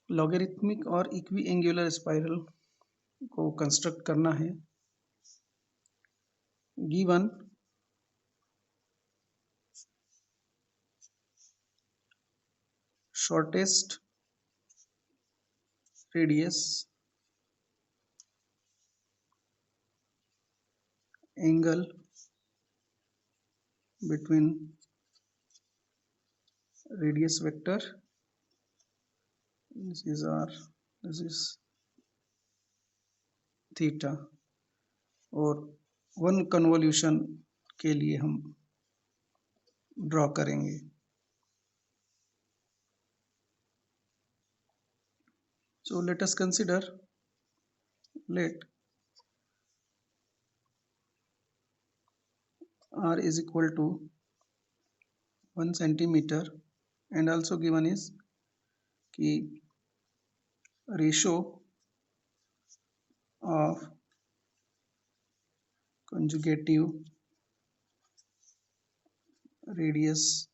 Logarithmic और equi angular spiral को construct करना है। Given shortest radius angle between radius vector, this is r, this is theta, और one convolution के लिए हम ड्रॉ करेंगे। So let us consider, let r is equal to 1 centimeter and also given is कि ratio of conjugative radius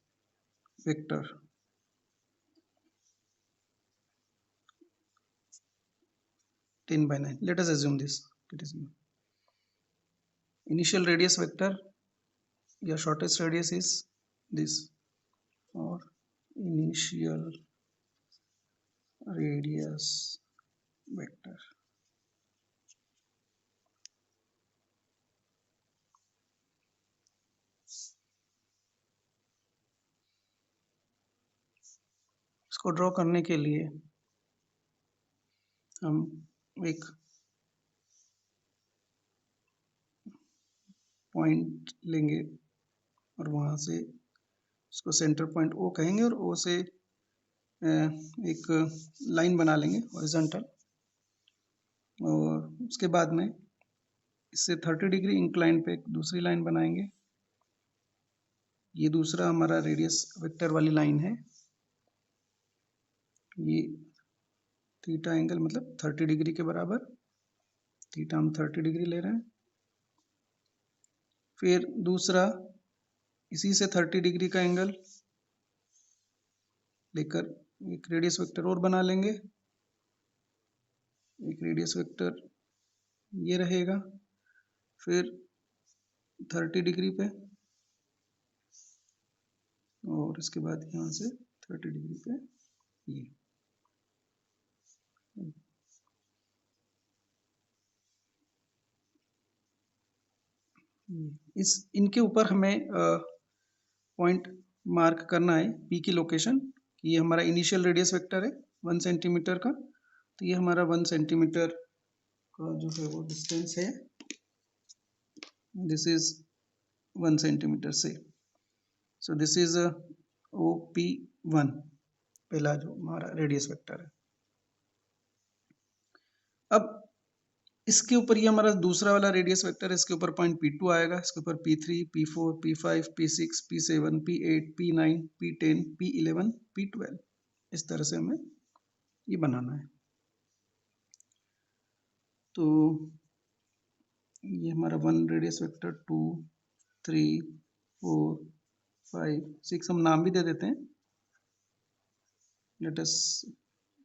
vector (10 by 9). Let us assume this. It is initial radius vector या shortest radius is this, or initial radius vector. इसको draw करने के लिए हम एक point लेंगे और वहाँ से उसको सेंटर पॉइंट ओ कहेंगे और ओ से एक लाइन बना लेंगे हॉरिजॉन्टल, और उसके बाद में इससे 30 डिग्री इंक्लाइन पे एक दूसरी लाइन बनाएंगे। ये दूसरा हमारा रेडियस वेक्टर वाली लाइन है। ये थीटा एंगल मतलब 30 डिग्री के बराबर, थीटा हम 30 डिग्री ले रहे हैं। फिर दूसरा इसी से 30 डिग्री का एंगल लेकर एक रेडियस वेक्टर और बना लेंगे। एक रेडियस वेक्टर ये रहेगा, फिर 30 डिग्री पे, और इसके बाद यहाँ से 30 डिग्री पे ये। इस इनके ऊपर हमें पॉइंट मार्क करना है पी की लोकेशन। ये हमारा इनिशियल रेडियस वेक्टर है 1 सेंटीमीटर का, तो ये हमारा 1 सेंटीमीटर का जो है वो डिस्टेंस है, दिस इज 1 सेंटीमीटर से। सो दिस इज OP1, पहला जो हमारा रेडियस वेक्टर है। अब इसके ऊपर ये हमारा दूसरा वाला रेडियस वेक्टर है, इसके ऊपर पॉइंट P2 आएगा, इसके ऊपर P3, P4, P5, P6, P7, P8, P9, P10, P11, P12, इस तरह से हमें ये बनाना है। तो ये हमारा 1 रेडियस वेक्टर, 2, 3, 4, 5, 6 हम नाम भी दे देते हैं। Let us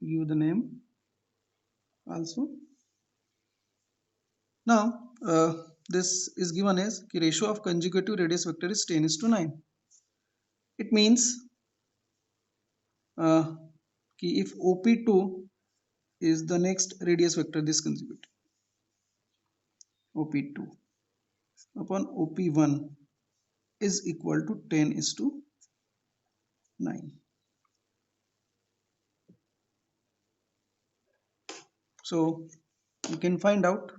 give the name also. Now this is given as कि ratio of conjugative radius vector is 10:9. It means कि if OP2 is the next radius vector, this conjugative OP2 upon OP1 is equal to 10:9. So you can find out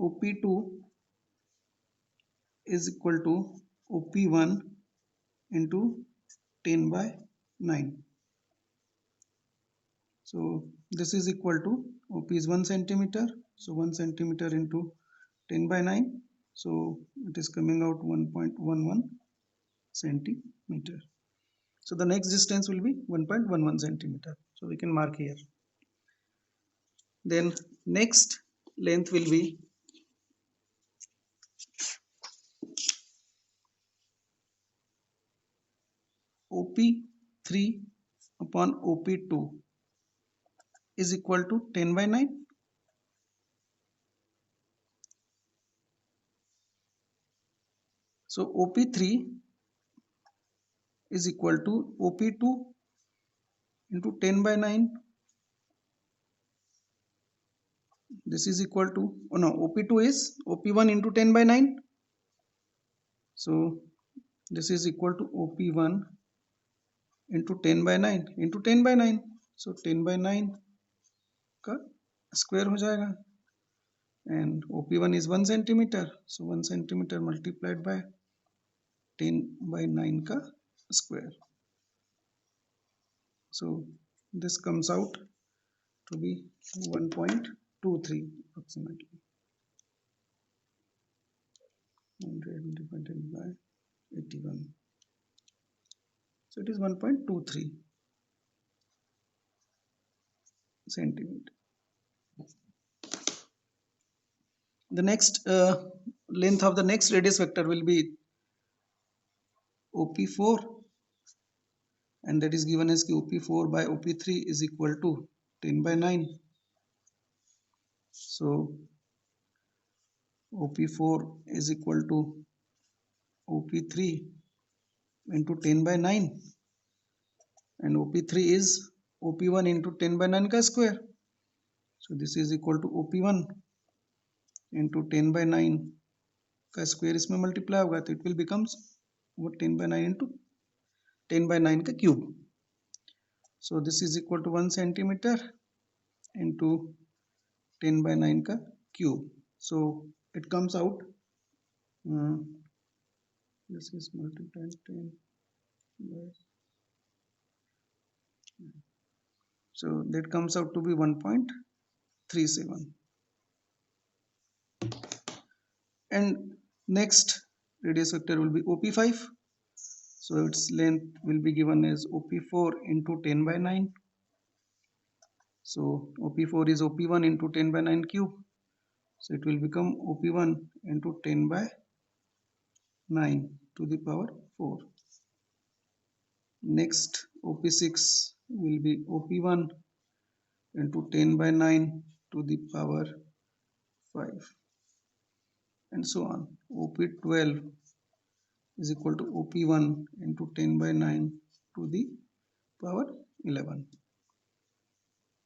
OP2 is equal to OP1 into 10 by 9. So this is equal to OP is 1 centimeter, so 1 centimeter into 10 by 9, so it is coming out 1.11 centimeter. So the next distance will be 1.11 centimeter, so we can mark here. Then next length will be OP3 upon OP2 is equal to 10 by 9. So OP3 is equal to OP2 into 10 by 9. This is equal to, oh no, OP2 is OP1 into 10 by 9. So this is equal to OP1 into 10 by 9 into 10 by 9. So 10 by 9 का square हो जाएगा, and OP1 is 1 centimeter. So 1 centimeter multiplied by 10 by 9 का square. So this comes out to be 1.23 approximately. 100 divided by 81. So it is 1.23 centimeter. The next length of the next radius vector will be OP4, and that is given as OP4 by OP3 is equal to 10 by 9. So OP4 is equal to OP3 into 10 by 9, and OP3 is OP1 into 10 by 9 का square. So this is equal to OP1 into 10 by 9 का square इसमें multiply होगा, तो it will becomes 10 by 9 into 10 by 9 का cube. So this is equal to 1 centimeter into 10 by 9 का cube. So it comes out, this is multiplied 10 by, so that comes out to be 1.37. And next radius vector will be OP5. So its length will be given as OP4 into 10 by 9. So OP4 is OP1 into 10 by 9 cube. So it will become OP1 into 10 by 9 to the power 4. Next OP6 will be OP1 into 10 by 9 to the power 5, and so on. OP12 is equal to OP1 into 10 by 9 to the power 11.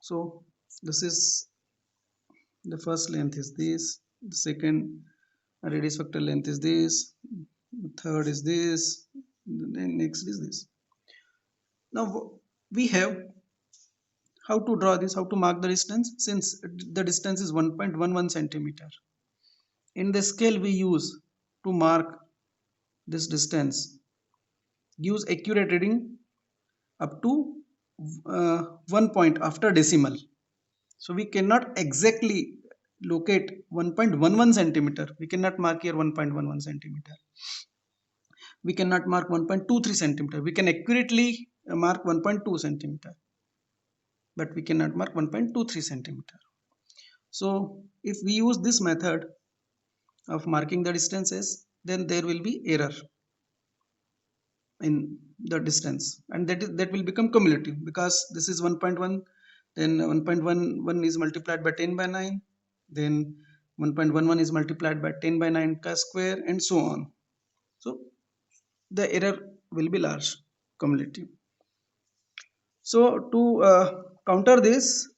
So this is the first length is this, the second radius vector length is this, the third is this, then next is this. Now we have how to draw this, how to mark the distance, since the distance is 1.11 centimeter. In the scale we use to mark this distance gives accurate reading up to 1 point after decimal. So we cannot exactly locate 1.11 centimeter. We cannot mark here 1.11 centimeter. We cannot mark 1.23 centimeter. We can accurately mark 1.2 centimeter, but we cannot mark 1.23 centimeter. So if we use this method of marking the distances, then there will be error in the distance, and that will become cumulative, because this is 1.1, then 1.11 is multiplied by 10 by 9, then 1.11 is multiplied by 10 by 9 ka square, and so on. So the error will be large, cumulative. So to counter this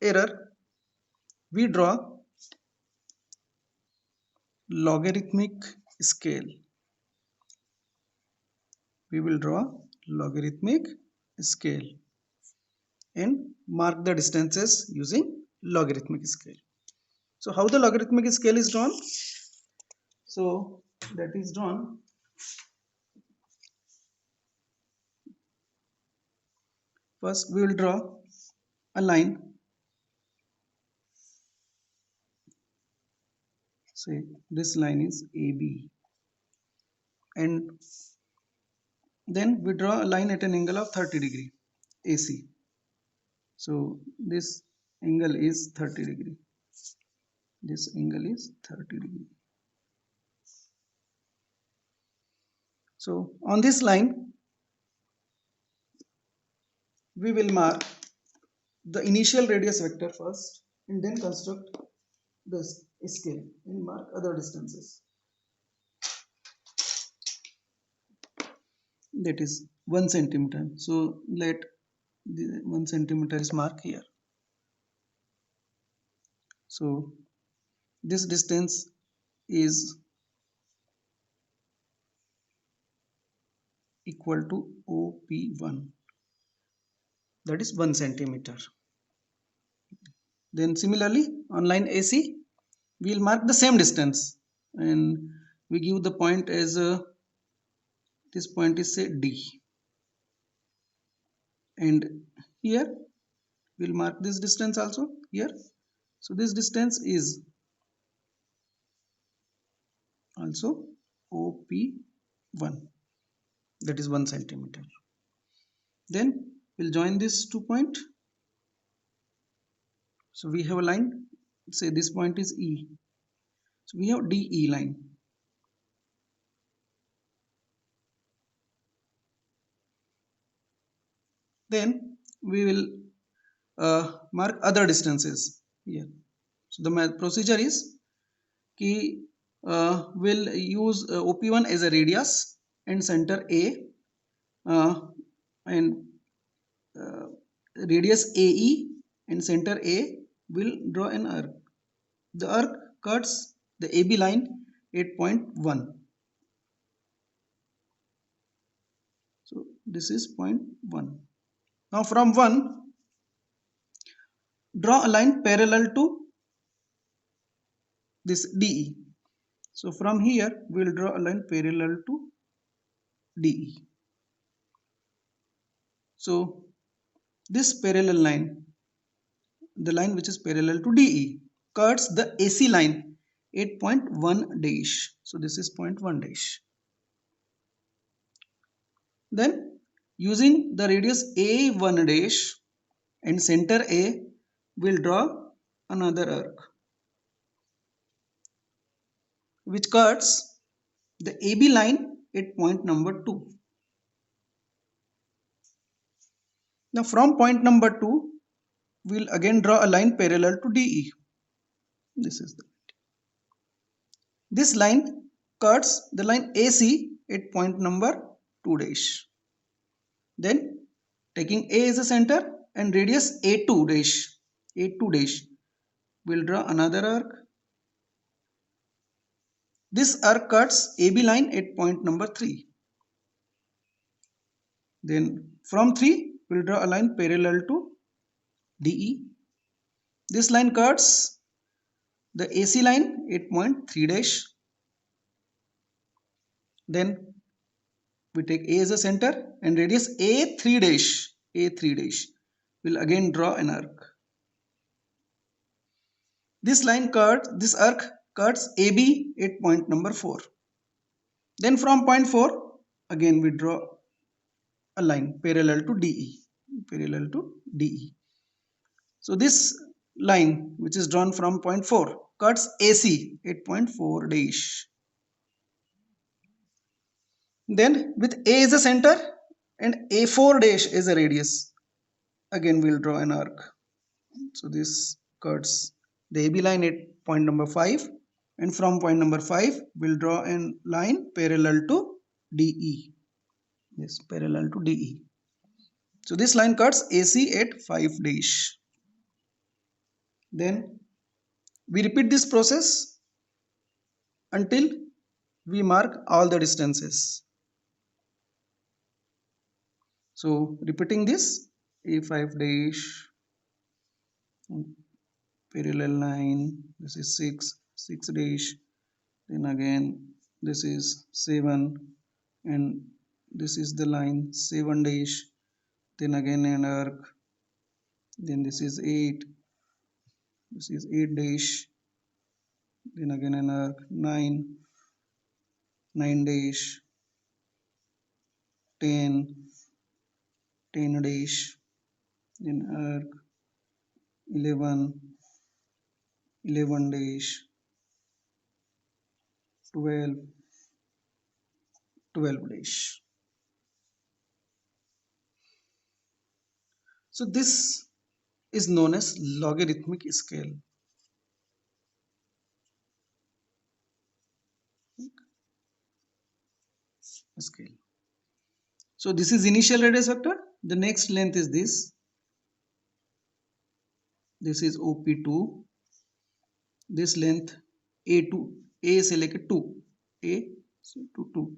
error, we draw logarithmic scale. We will draw logarithmic scale and mark the distances using logarithmic scale. So how the logarithmic scale is drawn? So that is drawn, first we will draw a line. Say this line is AB, and then we draw a line at an angle of 30 degree AC. So this angle is 30 degree. This angle is 30 degree. So on this line we will mark the initial radius vector first and then construct the scale and mark other distances. That is 1 centimeter. So let the 1 centimeter is marked here. So this distance is equal to OP1, that is 1 centimeter. Then similarly on line AC we will mark the same distance and we give the point as this point is say D, and here we'll mark this distance also here. So this distance is also OP1, that is 1 centimeter. Then we'll join these 2 points. So we have a line, say this point is E. So we have DE line. Then we will mark other distances here. So the procedure is we'll use OP1 as a radius and center A, and radius AE and center A will draw an arc. The arc cuts the AB line 8.1. So this is 0.1. Now from 1, draw a line parallel to this DE. So from here we will draw a line parallel to DE. So this parallel line, the line which is parallel to DE, cuts the AC line 8.1 dash. So this is 0.1 dash. Then using the radius A1 dash and center A, will draw another arc which cuts the AB line at point number 2. Now from point number 2, we will again draw a line parallel to DE. This is this line cuts the line AC at point number 2 dash. Then taking A as a center and radius A2 dash, we'll draw another arc. This arc cuts AB line at point number 3. Then from 3, we'll draw a line parallel to DE. This line cuts the AC line at point 3 dash. Then we take A as a center and radius A3 dash, will again draw an arc. This arc cuts AB at point number 4. Then from point 4, again we draw a line parallel to DE. So this line which is drawn from point 4 cuts AC at point 4 dash. Then with A as a center and A4 dash as a radius, again we'll draw an arc. So this cuts the AB line at point number 5, and from point number 5 we'll draw a line parallel to DE. Yes, parallel to DE. So this line cuts AC at 5 dash. Then we repeat this process until we mark all the distances. So repeating this, A5 dash, parallel line, this is 6 dash, then again this is 7, and this is the line 7 dash, then again an arc, then this is 8, this is 8 dash, then again an arc 9 dash, 10 dash, then arc 11 dash, 12 dash. So this is known as logarithmic scale. Scale. So this is initial radius vector. The next length is this. This is OP2. This length A2, A से लेके 2, A to 2.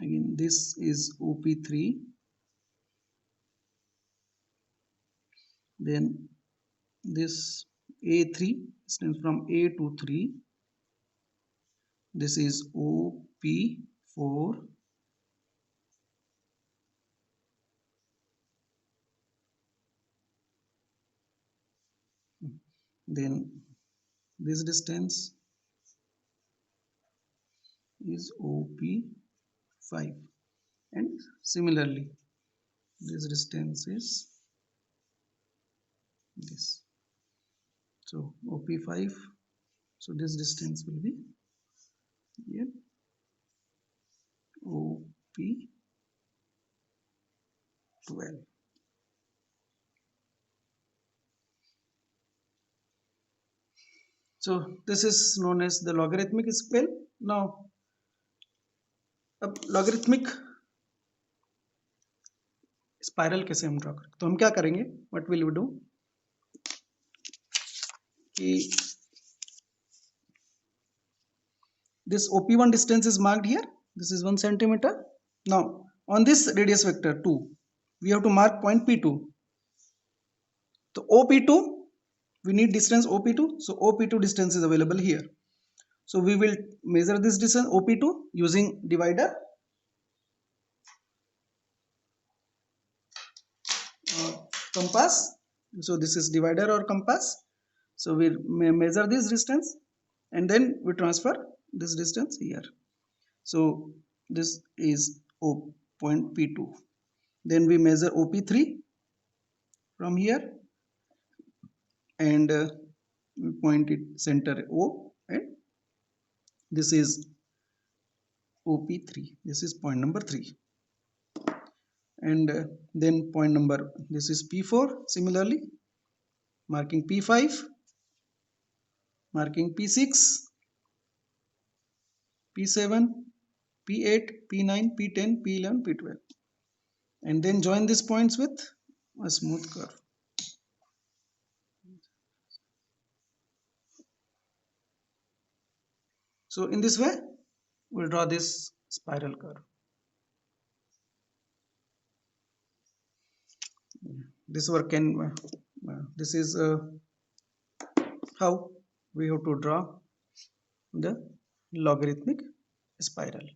Again this is OP3. Then this A3 stands from A to 3. This is OP4. Then this distance is OP5, and similarly this distance is this. So OP5, so this distance will be here OP12. So this is known as the logarithmic scale. Now अब logarithmic spiral कैसे हम draw करें, तो हम क्या करेंगे, what will we do कि this OP1 distance is marked here. This is 1 centimeter. Now on this radius vector 2 we have to mark point P2. So OP2, we need distance OP2, so OP2 distance is available here. So we will measure this distance OP2 using divider compass. So this is divider or compass. So we measure this distance and then we transfer this distance here. So this is point P2. Then we measure OP3 from here and we point it center O, and this is OP3. This is point number 3. And then point number, this is P4. Similarly, marking P5, marking P6, P7, P8, P9, P10, P11, P12, and then join these points with a smooth curve. So in this way we'll draw this spiral curve. This work can this is how we have to draw the logarithmic spiral.